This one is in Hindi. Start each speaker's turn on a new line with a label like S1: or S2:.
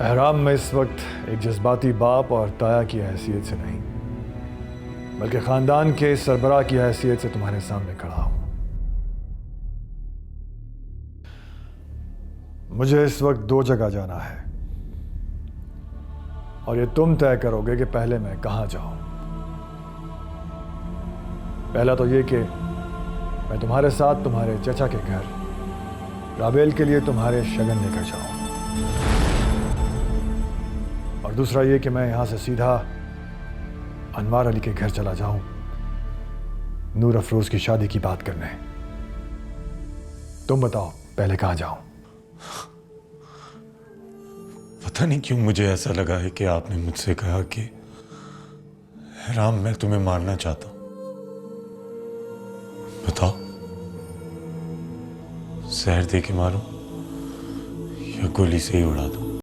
S1: एहराम में इस वक्त एक जज्बाती बाप और ताया की हैसियत से नहीं, बल्कि खानदान के सरबराह की हैसियत से तुम्हारे सामने खड़ा हूं। मुझे इस वक्त दो जगह जाना है और ये तुम तय करोगे कि पहले मैं कहां जाऊं। पहला तो ये कि मैं तुम्हारे साथ तुम्हारे चचा के घर राबेल के लिए तुम्हारे शगन लेकर जाऊं, और दूसरा ये कि मैं यहां से सीधा अनवार अली के घर चला जाऊं नूर अफरोज की शादी की बात करने। तुम बताओ पहले कहां जाऊं?
S2: पता नहीं क्यों मुझे ऐसा लगा है कि आपने मुझसे कहा कि राम मैं तुम्हें मारना चाहता हूं। बताओ, जहर दे के मारूं या गोली से ही उड़ा दूं?